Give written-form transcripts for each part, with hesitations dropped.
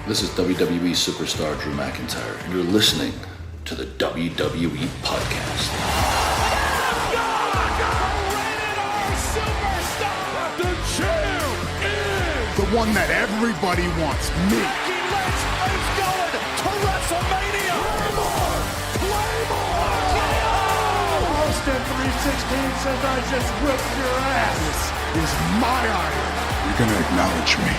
This is WWE superstar Drew McIntyre, and you're listening to the WWE Podcast. The champ is the one that everybody wants, me. Lynch is going to WrestleMania. Claymore! Austin 316 says I just whipped your ass. This is my iron. You're going to acknowledge me.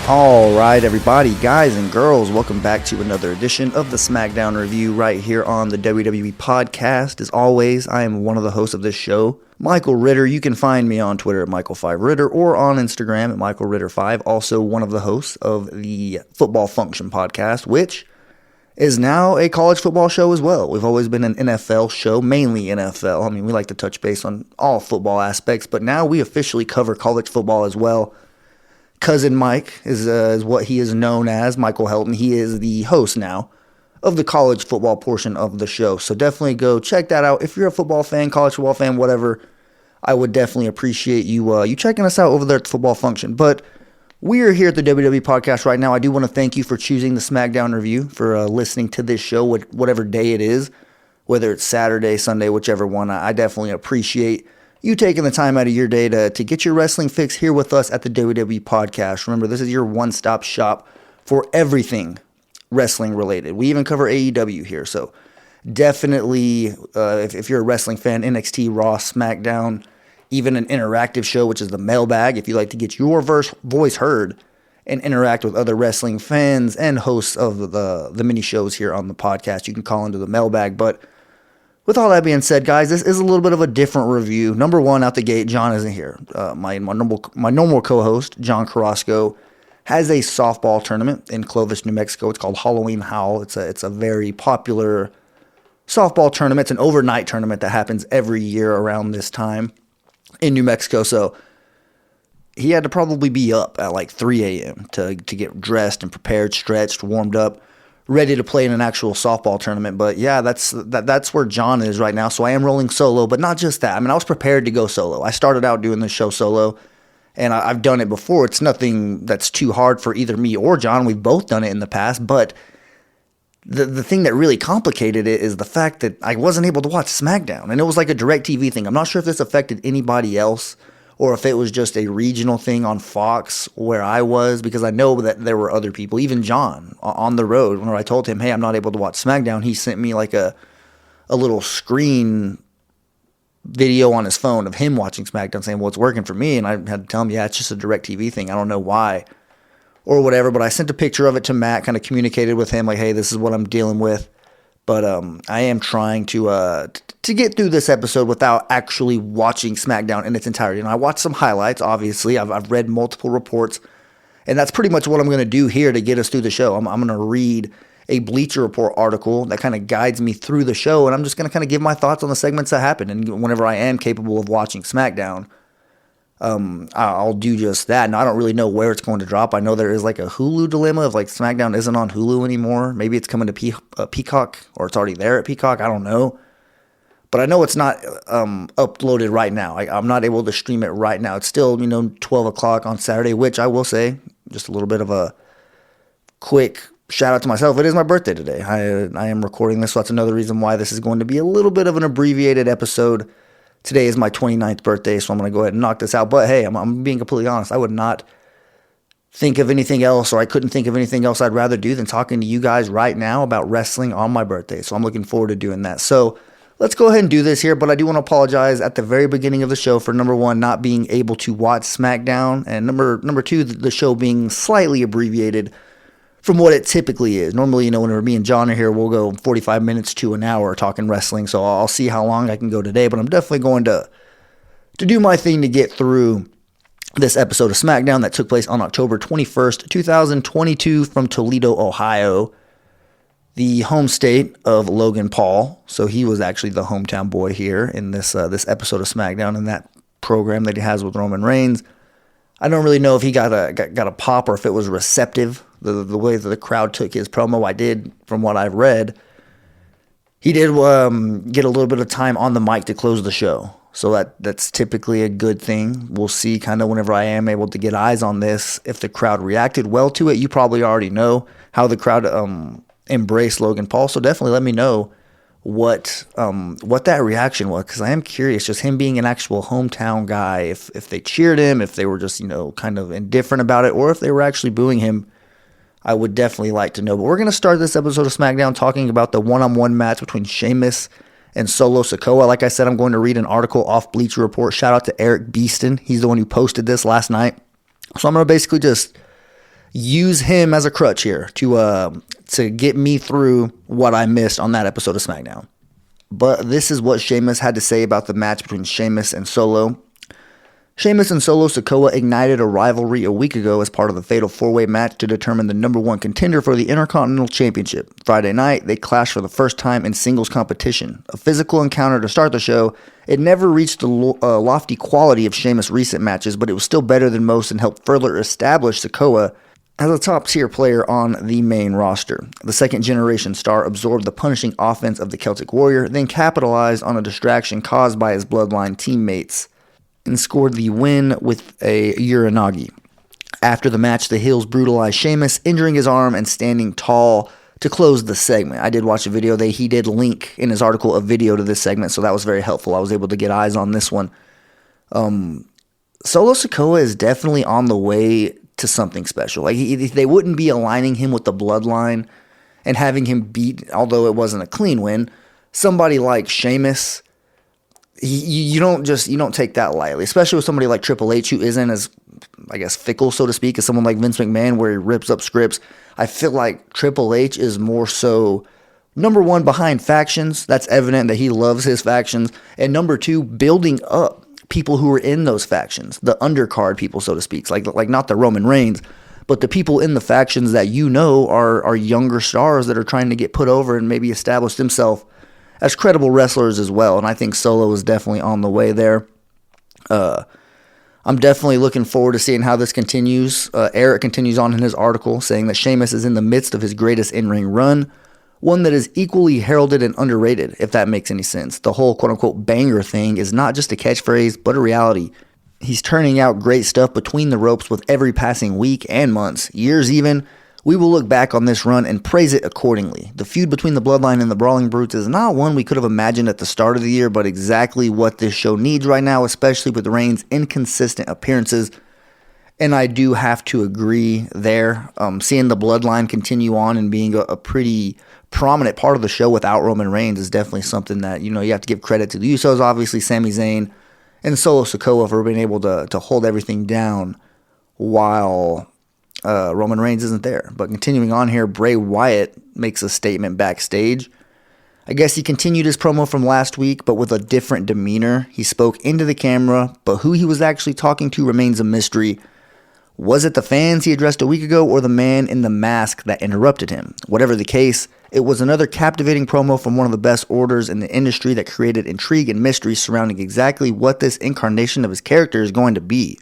All right, everybody, guys and girls, welcome back to another edition of the SmackDown Review right here on the WWE Podcast. As always, I am one of the hosts of this show, Michael Ritter. You can find me on Twitter at Michael5Ritter or on Instagram at MichaelRitter5. Also, one of the hosts of the Football Function Podcast, which is now a college football show as well. We've always been an NFL show, mainly NFL. I mean, we like to touch base on all football aspects, but now we officially cover college football as well. Cousin Mike is what he is known as, Michael Helton. He is the host now of the college football portion of the show. So definitely go check that out. If you're a football fan, college football fan, whatever, I would definitely appreciate you checking us out over there at the Football Function. But we are here at the WWE Podcast right now. I do want to thank you for choosing the SmackDown Review, for listening to this show, whatever day it is, whether it's Saturday, Sunday, whichever one. I definitely appreciate you taking the time out of your day to get your wrestling fix here with us at the WWE Podcast. Remember, this is your one-stop shop for everything wrestling related. We even cover AEW here, so definitely, if you're a wrestling fan, NXT, Raw, SmackDown, even an interactive show, which is the mailbag, if you like to get your voice heard and interact with other wrestling fans and hosts of the mini shows here on the podcast, you can call into the mailbag. But with all that being said, guys, this is a little bit of a different review. Number one, out the gate, John isn't here. My normal co-host, John Carrasco, has a softball tournament in Clovis, New Mexico. It's called Halloween Howl. It's a very popular softball tournament. It's an overnight tournament that happens every year around this time in New Mexico. So he had to probably be up at like 3 a.m. to get dressed and prepared, stretched, warmed up, ready to play in an actual softball tournament. But yeah, that's where John is right now. So I am rolling solo, but not just that. I mean, I was prepared to go solo. I started out doing this show solo, and I've done it before. It's nothing that's too hard for either me or John. We've both done it in the past, but the thing that really complicated it is the fact that I wasn't able to watch SmackDown, and it was like a DirecTV thing. I'm not sure if this affected anybody else or if it was just a regional thing on Fox where I was, because I know that there were other people, even John, on the road. When I told him, hey, I'm not able to watch SmackDown, he sent me like a little screen video on his phone of him watching SmackDown saying, well, it's working for me. And I had to tell him, yeah, it's just a DirecTV thing. I don't know why or whatever. But I sent a picture of it to Matt, kind of communicated with him like, hey, this is what I'm dealing with. But I am trying to get through this episode without actually watching SmackDown in its entirety. And I watched some highlights, obviously. I've read multiple reports. And that's pretty much what I'm going to do here to get us through the show. I'm going to read a Bleacher Report article that kind of guides me through the show. And I'm just going to kind of give my thoughts on the segments that happen. And whenever I am capable of watching SmackDown, I'll do just that. And I don't really know where it's going to drop. I know there is like a Hulu dilemma of like SmackDown isn't on Hulu anymore. Maybe it's coming to Peacock, or it's already there at Peacock. I don't know. But I know it's not uploaded right now. I'm not able to stream it right now. It's still, 12 o'clock on Saturday, which I will say, just a little bit of a quick shout out to myself. It is my birthday today. I am recording this, so that's another reason why this is going to be a little bit of an abbreviated episode. Today is my 29th birthday, so I'm going to go ahead and knock this out. But hey, I'm being completely honest. I would not think of anything else, or I couldn't think of anything else I'd rather do than talking to you guys right now about wrestling on my birthday. So I'm looking forward to doing that. So let's go ahead and do this here. But I do want to apologize at the very beginning of the show for, number one, not being able to watch SmackDown, and number two, the show being slightly abbreviated from what it typically is. Normally, whenever me and John are here, we'll go 45 minutes to an hour talking wrestling. So I'll see how long I can go today, but I'm definitely going to do my thing to get through this episode of SmackDown that took place on October 21st, 2022 from Toledo, Ohio, the home state of Logan Paul. So he was actually the hometown boy here in this episode of SmackDown and that program that he has with Roman Reigns. I don't really know if he got a pop or if it was receptive, the way that the crowd took his promo. I did, from what I've read, he did get a little bit of time on the mic to close the show. So that's typically a good thing. We'll see kind of whenever I am able to get eyes on this, if the crowd reacted well to it. You probably already know how the crowd embraced Logan Paul. So definitely let me know what that reaction was, because I am curious, just him being an actual hometown guy, if they cheered him, if they were just, kind of indifferent about it, or if they were actually booing him. I would definitely like to know. But we're going to start this episode of SmackDown talking about the one-on-one match between Sheamus and Solo Sikoa. Like I said, I'm going to read an article off Bleacher Report. Shout out to Eric Beeston. He's the one who posted this last night. So I'm going to basically just use him as a crutch here to get me through what I missed on that episode of SmackDown. But this is what Sheamus had to say about the match between Sheamus and Solo. Sheamus and Solo Sikoa ignited a rivalry a week ago as part of the Fatal 4-Way match to determine the number one contender for the Intercontinental Championship. Friday night, they clashed for the first time in singles competition. A physical encounter to start the show. It never reached the lofty quality of Sheamus' recent matches, but it was still better than most and helped further establish Sikoa as a top-tier player on the main roster. The second-generation star absorbed the punishing offense of the Celtic Warrior, then capitalized on a distraction caused by his bloodline teammates, and scored the win with a Uranagi. After the match, the Heels brutalized Sheamus, injuring his arm and standing tall to close the segment. I did watch a video. He did link in his article a video to this segment, so that was very helpful. I was able to get eyes on this one. Solo Sikoa is definitely on the way to something special. Like they wouldn't be aligning him with the bloodline and having him beat, although it wasn't a clean win, somebody like Sheamus. You don't take that lightly, especially with somebody like Triple H, who isn't as, I guess, fickle, so to speak, as someone like Vince McMahon, where he rips up scripts. I feel like Triple H is more so, number one, behind factions. That's evident that he loves his factions. And number two, building up people who are in those factions, the undercard people, so to speak, like not the Roman Reigns, but the people in the factions that are younger stars that are trying to get put over and maybe establish themselves as credible wrestlers as well. And I think Solo is definitely on the way there. I'm definitely looking forward to seeing how this continues. Eric continues on in his article saying that Sheamus is in the midst of his greatest in-ring run, one that is equally heralded and underrated, if that makes any sense. The whole quote-unquote banger thing is not just a catchphrase, but a reality. He's turning out great stuff between the ropes with every passing week and months, years even. We will look back on this run and praise it accordingly. The feud between the Bloodline and the Brawling Brutes is not one we could have imagined at the start of the year, but exactly what this show needs right now, especially with Reigns' inconsistent appearances. And I do have to agree there. Seeing the Bloodline continue on and being a pretty prominent part of the show without Roman Reigns is definitely something that, you have to give credit to the Usos, obviously, Sami Zayn, and Solo Sikoa for being able to hold everything down while Roman Reigns isn't there. But continuing on here, Bray Wyatt makes a statement backstage. I guess he continued his promo from last week, but with a different demeanor. He spoke into the camera, but who he was actually talking to remains a mystery. Was it the fans he addressed a week ago or the man in the mask that interrupted him? Whatever the case, it was another captivating promo from one of the best orders in the industry that created intrigue and mystery surrounding exactly what this incarnation of his character is going to be.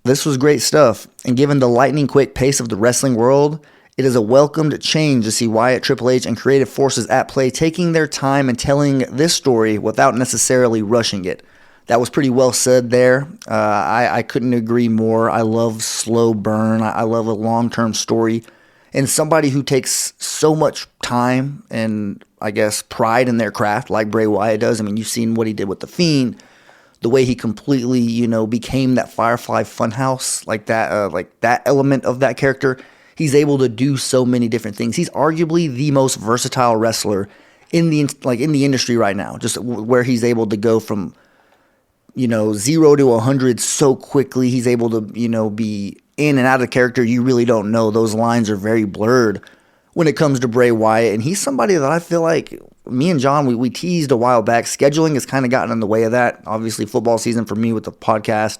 This was great stuff, and given the lightning quick pace of the wrestling world, it is a welcomed change to see Wyatt, Triple H, and creative forces at play taking their time and telling this story without necessarily rushing it. That was pretty well said there. I couldn't agree more. I love slow burn. I love a long-term story. And somebody who takes so much time and, I guess, pride in their craft like Bray Wyatt does. I mean, you've seen what he did with The Fiend. The way he completely, became that Firefly Funhouse, like that element of that character. He's able to do so many different things. He's arguably the most versatile wrestler in the industry right now. Just where he's able to go from 0 to 100 so quickly. He's able to be in and out of the character. You really don't know. Those lines are very blurred when it comes to Bray Wyatt, and he's somebody that I feel like me and John, we teased a while back. Scheduling has kind of gotten in the way of that. Obviously, football season for me with the podcast,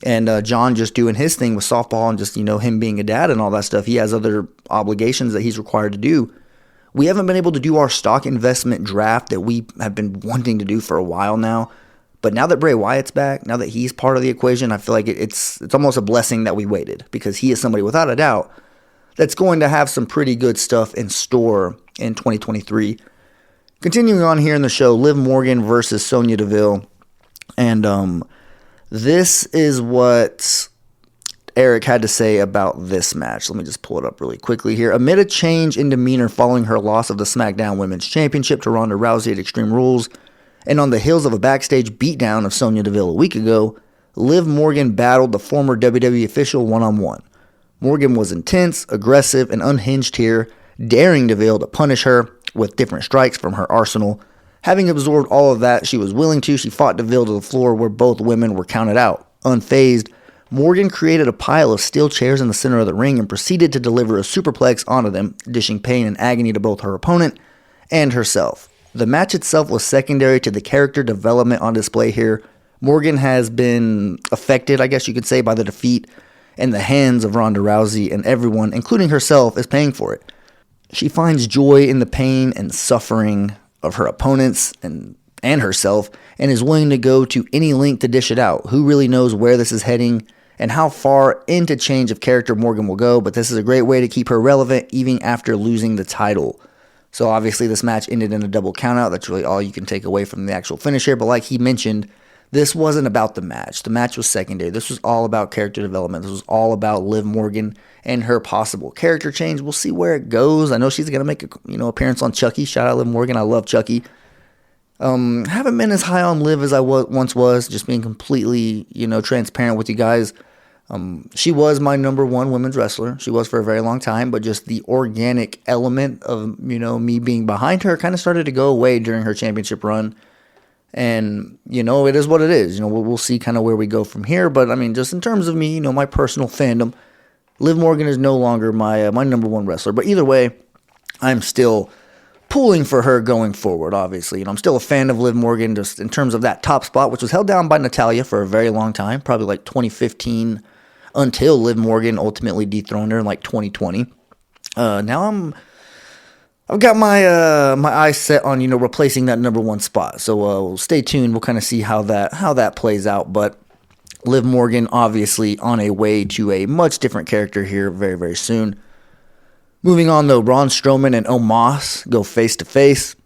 and John just doing his thing with softball and just, him being a dad and all that stuff. He has other obligations that he's required to do. We haven't been able to do our stock investment draft that we have been wanting to do for a while now. But now that Bray Wyatt's back, now that he's part of the equation, I feel like it's almost a blessing that we waited, because he is somebody, without a doubt, that's going to have some pretty good stuff in store in 2023. Continuing on here in the show, Liv Morgan versus Sonya Deville. And this is what Eric had to say about this match. Let me just pull it up really quickly here. Amid a change in demeanor following her loss of the SmackDown Women's Championship to Ronda Rousey at Extreme Rules, and on the heels of a backstage beatdown of Sonya Deville a week ago, Liv Morgan battled the former WWE official one-on-one. Morgan was intense, aggressive, and unhinged here, daring Deville to punish her with different strikes from her arsenal. Having absorbed all of that she was willing to, she fought Deville to the floor where both women were counted out. Unfazed, Morgan created a pile of steel chairs in the center of the ring and proceeded to deliver a superplex onto them, dishing pain and agony to both her opponent and herself. The match itself was secondary to the character development on display here. Morgan has been affected, I guess you could say, by the defeat, and the hands of Ronda Rousey, and everyone, including herself, is paying for it. She finds joy in the pain and suffering of her opponents and herself, and is willing to go to any length to dish it out. Who really knows where this is heading and how far into change of character Morgan will go, but this is a great way to keep her relevant even after losing the title. So obviously this match ended in a double countout. That's really all you can take away from the actual finish here, but like he mentioned, this wasn't about the match. The match was secondary. This was all about character development. This was all about Liv Morgan and her possible character change. We'll see where it goes. I know she's going to make a appearance on Chucky. Shout out Liv Morgan. I love Chucky. Haven't been as high on Liv as I once was, just being completely, transparent with you guys. She was my number one women's wrestler. She was for a very long time, but just the organic element of, me being behind her kind of started to go away during her championship run. And, it is what it is. We'll see kind of where we go from here. But, just in terms of me, my personal fandom, Liv Morgan is no longer my number one wrestler. But either way, I'm still pulling for her going forward, obviously. I'm still a fan of Liv Morgan just in terms of that top spot, which was held down by Natalya for a very long time, probably like 2015, until Liv Morgan ultimately dethroned her in like 2020. Now I've got my my eyes set on replacing that number one spot. So stay tuned. We'll kind of see how that plays out. But Liv Morgan obviously on a way to a much different character here very, very soon. Moving on though, Braun Strowman and Omos go face to face.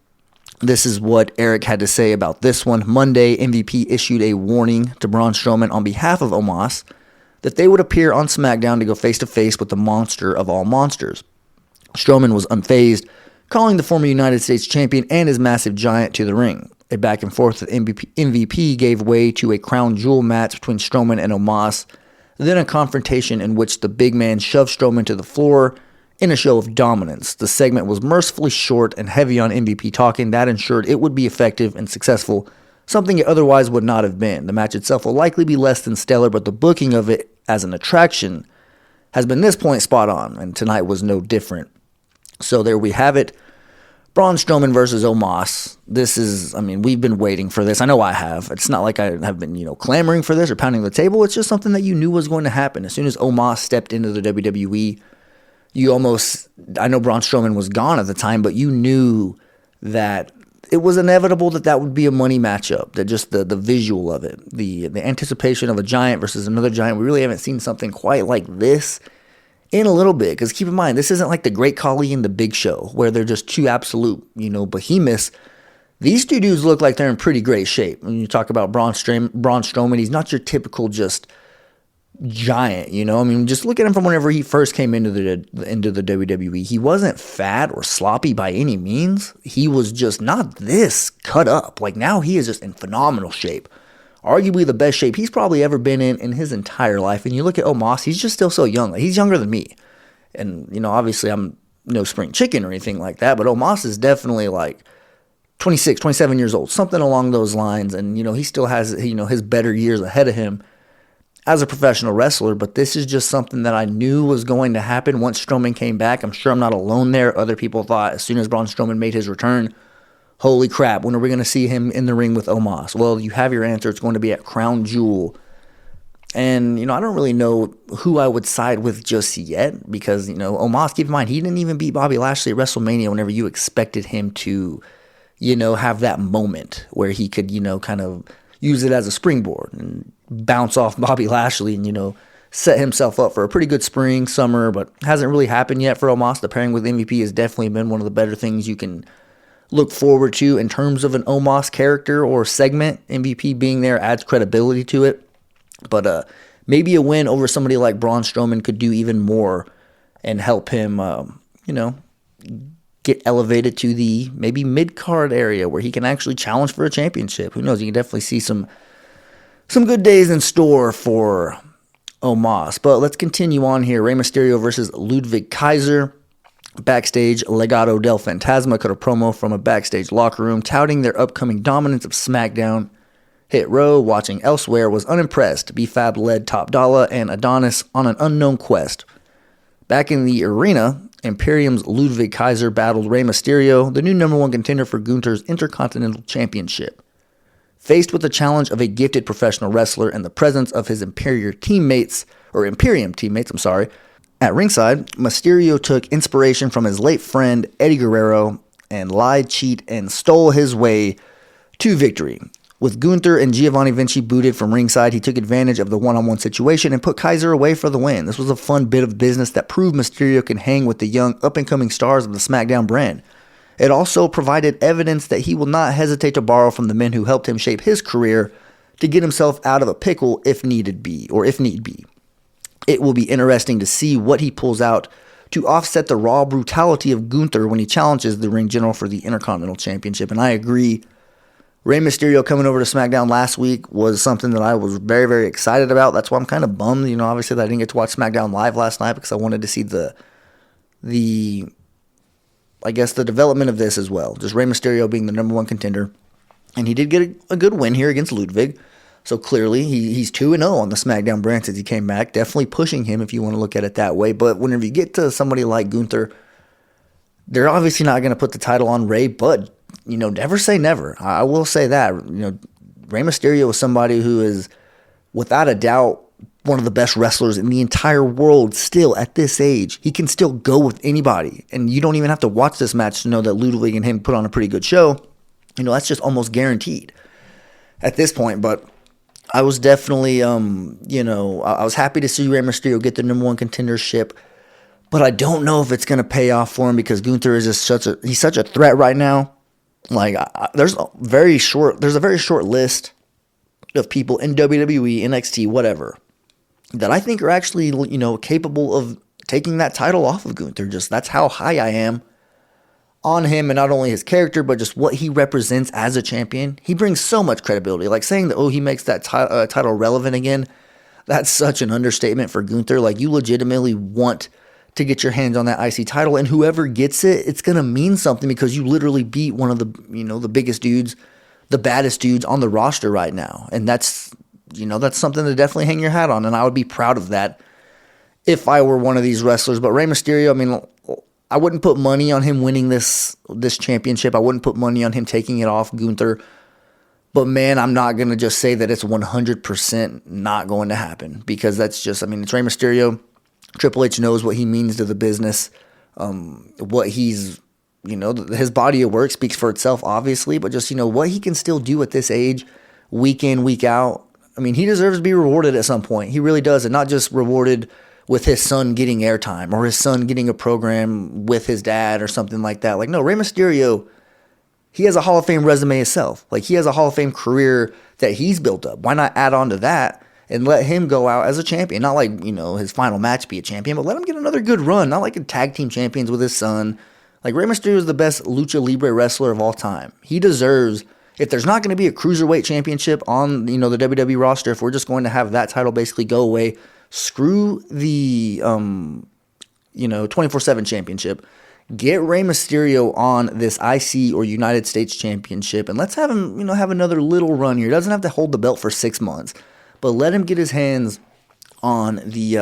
This is what Eric had to say about this one. Monday, MVP issued a warning to Braun Strowman on behalf of Omos that they would appear on SmackDown to go face to face with the monster of all monsters. Strowman was unfazed, calling the former United States champion and his massive giant to the ring. A back and forth with MVP gave way to a crown jewel match between Strowman and Omos, then a confrontation in which the big man shoved Strowman to the floor in a show of dominance. The segment was mercifully short and heavy on MVP talking. That ensured it would be effective and successful, something it otherwise would not have been. The match itself will likely be less than stellar, but the booking of it as an attraction has been this point spot on, and tonight was no different. So there we have it. Braun Strowman versus Omos. This is, we've been waiting for this. I know I have. It's not like I have been, clamoring for this or pounding the table. It's just something that you knew was going to happen. As soon as Omos stepped into the WWE, I know Braun Strowman was gone at the time, but you knew that it was inevitable that would be a money matchup, that just the visual of it, the anticipation of a giant versus another giant. We really haven't seen something quite like this in a little bit, because keep in mind, this isn't like the Great Khali and the Big Show, where they're just two absolute, behemoths. These two dudes look like they're in pretty great shape. When you talk about Braun Strowman, he's not your typical just giant, just look at him from whenever he first came into the WWE. He wasn't fat or sloppy by any means. He was just not this cut up. Like now he is just in phenomenal shape. Arguably the best shape he's probably ever been in his entire life. And you look at Omos, he's just still so young. Like, he's younger than me. And, obviously I'm no spring chicken or anything like that, but Omos is definitely like 26, 27 years old, something along those lines. And, he still has, his better years ahead of him as a professional wrestler, but this is just something that I knew was going to happen once Strowman came back. I'm sure I'm not alone there. Other people thought as soon as Braun Strowman made his return, holy crap, when are we going to see him in the ring with Omos? Well, you have your answer. It's going to be at Crown Jewel. And, I don't really know who I would side with just yet because, Omos, keep in mind, he didn't even beat Bobby Lashley at WrestleMania whenever you expected him to, have that moment where he could, kind of use it as a springboard and bounce off Bobby Lashley and, set himself up for a pretty good spring, summer, but hasn't really happened yet for Omos. The pairing with MVP has definitely been one of the better things you can look forward to in terms of an Omos character or segment. MVP being there adds credibility to it. But maybe a win over somebody like Braun Strowman could do even more and help him, get elevated to the maybe mid-card area where he can actually challenge for a championship. Who knows? You can definitely see some good days in store for Omos. But let's continue on here. Rey Mysterio versus Ludwig Kaiser. Backstage, Legado del Fantasma cut a promo from a backstage locker room touting their upcoming dominance of SmackDown. Hit Row, watching elsewhere, was unimpressed. B-Fab led Top Dollar and Adonis on an unknown quest. Back in the arena, Imperium's Ludwig Kaiser battled Rey Mysterio, the new number one contender for Gunther's Intercontinental Championship. Faced with the challenge of a gifted professional wrestler and the presence of his Imperium teammates, at ringside, Mysterio took inspiration from his late friend Eddie Guerrero and lied, cheat, and stole his way to victory. With Gunther and Giovanni Vinci booted from ringside, he took advantage of the one-on-one situation and put Kaiser away for the win. This was a fun bit of business that proved Mysterio can hang with the young, up-and-coming stars of the SmackDown brand. It also provided evidence that he will not hesitate to borrow from the men who helped him shape his career to get himself out of a pickle if need be. It will be interesting to see what he pulls out to offset the raw brutality of Gunther when he challenges the ring general for the Intercontinental Championship. And I agree, Rey Mysterio coming over to SmackDown last week was something that I was very, very excited about. That's why I'm kind of bummed, obviously that I didn't get to watch SmackDown Live last night because I wanted to see the development of this as well. Just Rey Mysterio being the number one contender. And he did get a good win here against Ludwig. So clearly he's 2-0 on the SmackDown brand since he came back. Definitely pushing him if you want to look at it that way. But whenever you get to somebody like Gunther, they're obviously not going to put the title on Rey, but never say never. I will say that. Rey Mysterio is somebody who is, without a doubt, one of the best wrestlers in the entire world still at this age. He can still go with anybody. And you don't even have to watch this match to know that Ludwig and him put on a pretty good show. That's just almost guaranteed at this point. But I was definitely, I was happy to see Rey Mysterio get the number one contendership. But I don't know if it's going to pay off for him because Gunther is just he's such a threat right now. Like, there's a very short list of people in WWE, NXT, whatever, that I think are actually, capable of taking that title off of Gunther. Just that's how high I am on him, and not only his character, but just what he represents as a champion. He brings so much credibility. Like saying that, he makes that title relevant again, that's such an understatement for Gunther. Like, you legitimately want to get your hands on that IC title, and whoever gets it, it's going to mean something because you literally beat one of the, the biggest dudes, the baddest dudes on the roster right now. And that's something to definitely hang your hat on, and I would be proud of that if I were one of these wrestlers. But Rey Mysterio, I wouldn't put money on him winning this championship. I wouldn't put money on him taking it off Gunther. But man, I'm not going to just say that it's 100% not going to happen because that's just, it's Rey Mysterio. Triple H knows what he means to the business, what he's, his body of work speaks for itself, obviously, but just, what he can still do at this age, week in, week out. He deserves to be rewarded at some point. He really does, and not just rewarded with his son getting airtime or his son getting a program with his dad or something like that. Like, no, Rey Mysterio, he has a Hall of Fame resume himself. Like, he has a Hall of Fame career that he's built up. Why not add on to that and let him go out as a champion? Not like, his final match be a champion, but let him get another good run. Not like a tag team champions with his son. Like, Rey Mysterio is the best Lucha Libre wrestler of all time. He deserves, if there's not going to be a Cruiserweight championship on, the WWE roster, if we're just going to have that title basically go away, screw the, 24/7 championship. Get Rey Mysterio on this IC or United States Championship, and let's have him, have another little run here. He doesn't have to hold the belt for 6 months. But let him get his hands on the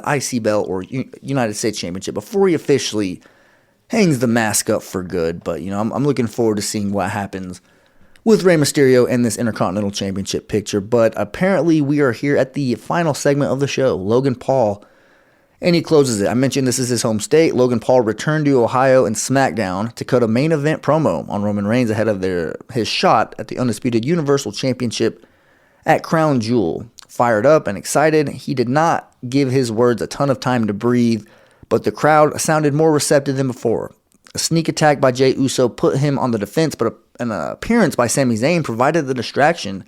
IC belt or United States Championship before he officially hangs the mask up for good. But, I'm looking forward to seeing what happens with Rey Mysterio and this Intercontinental Championship picture. But apparently we are here at the final segment of the show, Logan Paul, and he closes it. I mentioned this is his home state. Logan Paul returned to Ohio and SmackDown to cut a main event promo on Roman Reigns ahead of his shot at the Undisputed Universal Championship at Crown Jewel. Fired up and excited, he did not give his words a ton of time to breathe, but the crowd sounded more receptive than before. A sneak attack by Jey Uso put him on the defense, but an appearance by Sami Zayn provided the distraction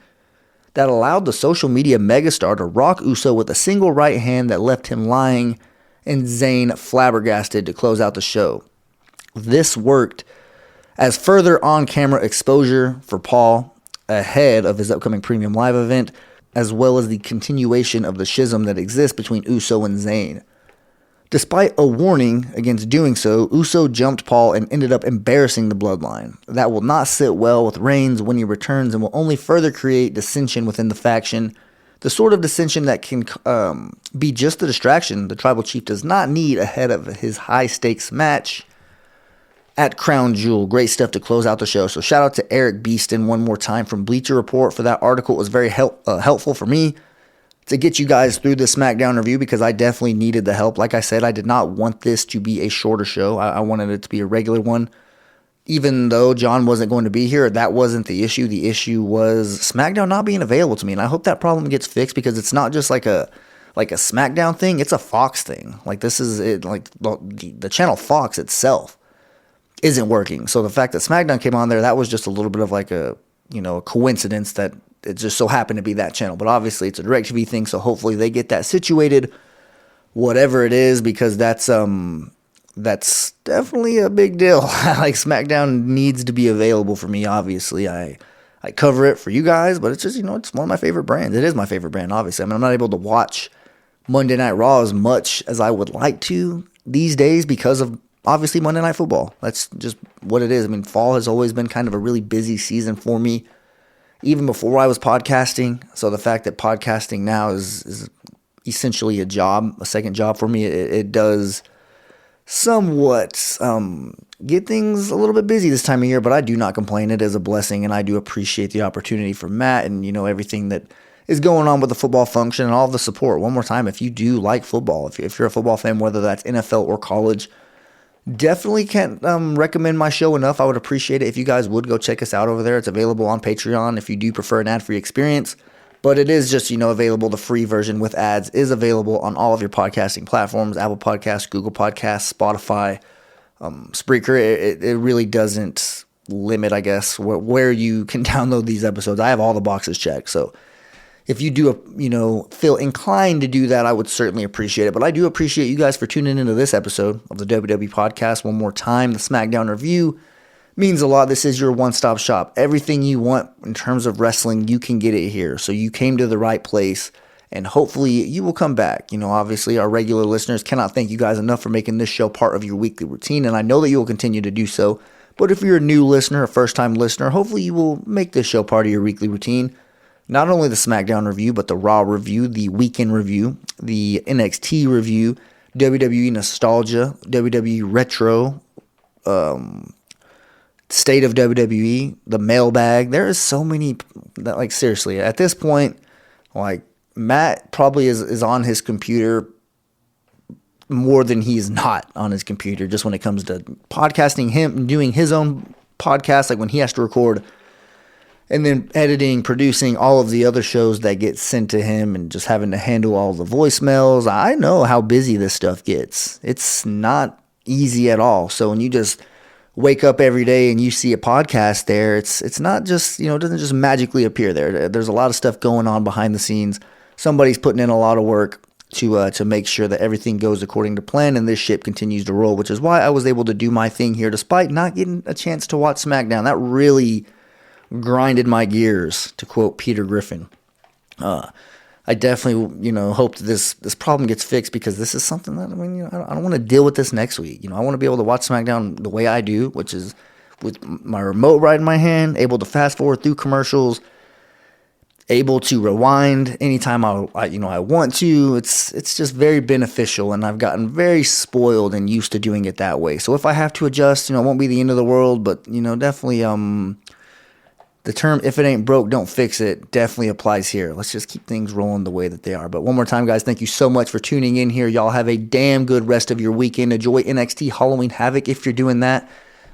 that allowed the social media megastar to rock Uso with a single right hand that left him lying and Zayn flabbergasted to close out the show. This worked as further on-camera exposure for Paul ahead of his upcoming Premium Live event, as well as the continuation of the schism that exists between Uso and Zayn. Despite a warning against doing so, Uso jumped Paul and ended up embarrassing the bloodline. That will not sit well with Reigns when he returns and will only further create dissension within the faction. The sort of dissension that can be just the distraction the Tribal Chief does not need ahead of his high-stakes match at Crown Jewel. Great stuff to close out the show. So shout out to Eric Beeston one more time from Bleacher Report for that article. It was very helpful for me to get you guys through the SmackDown review because I definitely needed the help. Like I said, I did not want this to be a shorter show. I wanted it to be a regular one. Even though John wasn't going to be here, that wasn't the issue. The issue was SmackDown not being available to me. And I hope that problem gets fixed because it's not just like a SmackDown thing. It's a Fox thing. Like this is it. Like the channel Fox itself isn't working. So the fact that SmackDown came on there, that was just a little bit of like a coincidence that it just so happened to be that channel. But obviously it's a DirecTV thing, so hopefully they get that situated, whatever it is, because that's definitely a big deal. Like SmackDown needs to be available for me. Obviously, I cover it for you guys, but it's just, it's one of my favorite brands. It is my favorite brand, obviously. I mean, I'm not able to watch Monday Night Raw as much as I would like to these days because of obviously Monday Night Football. That's just what it is. I mean, fall has always been kind of a really busy season for me, even before I was podcasting. So the fact that podcasting now is essentially a second job for me, it does somewhat get things a little bit busy this time of year, but I do not complain. It is a blessing, and I do appreciate the opportunity for Matt and, everything that is going on with the football function and all of the support. One more time, if you do like football, if you're a football fan, whether that's NFL or college, definitely can't recommend my show enough. I would appreciate it if you guys would go check us out over there. It's available on Patreon if you do prefer an ad-free experience. But it is just, available. The free version with ads is available on all of your podcasting platforms, Apple Podcasts, Google Podcasts, Spotify, Spreaker. It really doesn't limit, I guess, where you can download these episodes. I have all the boxes checked. So if you do, feel inclined to do that, I would certainly appreciate it. But I do appreciate you guys for tuning into this episode of the WWE Podcast one more time. The SmackDown review means a lot. This is your one-stop shop. Everything you want in terms of wrestling, you can get it here. So you came to the right place, and hopefully you will come back. Obviously our regular listeners, cannot thank you guys enough for making this show part of your weekly routine, and I know that you will continue to do so. But if you're a new listener, a first-time listener, hopefully you will make this show part of your weekly routine. Not only the SmackDown review, but the Raw review, the Weekend review, the NXT review, WWE Nostalgia, WWE Retro, State of WWE, the mailbag. There is so many that, seriously, at this point, Matt probably is on his computer more than he's not on his computer, just when it comes to podcasting, him doing his own podcast, when he has to record, and then editing, producing all of the other shows that get sent to him, and just having to handle all the voicemails. I know how busy this stuff gets. It's not easy at all. So when you just wake up every day and you see a podcast there, it's not just, it doesn't just magically appear there. There's a lot of stuff going on behind the scenes. Somebody's putting in a lot of work to make sure that everything goes according to plan and this ship continues to roll, which is why I was able to do my thing here despite not getting a chance to watch SmackDown. That really grinded my gears, to quote Peter Griffin. I definitely, hope that this problem gets fixed, because this is something that, I don't want to deal with this next week. I want to be able to watch SmackDown the way I do, which is with my remote right in my hand, able to fast forward through commercials, able to rewind anytime I want to. It's just very beneficial, and I've gotten very spoiled and used to doing it that way. So if I have to adjust, it won't be the end of the world, but, definitely, the term, if it ain't broke, don't fix it, definitely applies here. Let's just keep things rolling the way that they are. But one more time, guys, thank you so much for tuning in here. Y'all have a damn good rest of your weekend. Enjoy NXT Halloween Havoc if you're doing that.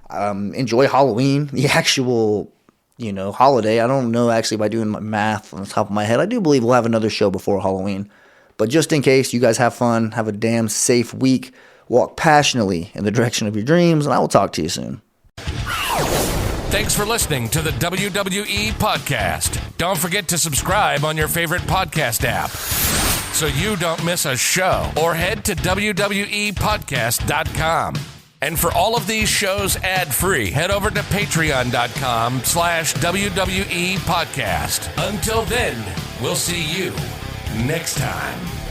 Enjoy Halloween, the actual, holiday. I don't know, actually, by doing my math on the top of my head. I do believe we'll have another show before Halloween. But just in case, you guys have fun. Have a damn safe week. walk passionately in the direction of your dreams, and I will talk to you soon. Thanks for listening to the WWE Podcast. Don't forget to subscribe on your favorite podcast app so you don't miss a show, or head to WWEpodcast.com. And for all of these shows ad-free, head over to patreon.com/WWE Podcast. Until then, we'll see you next time.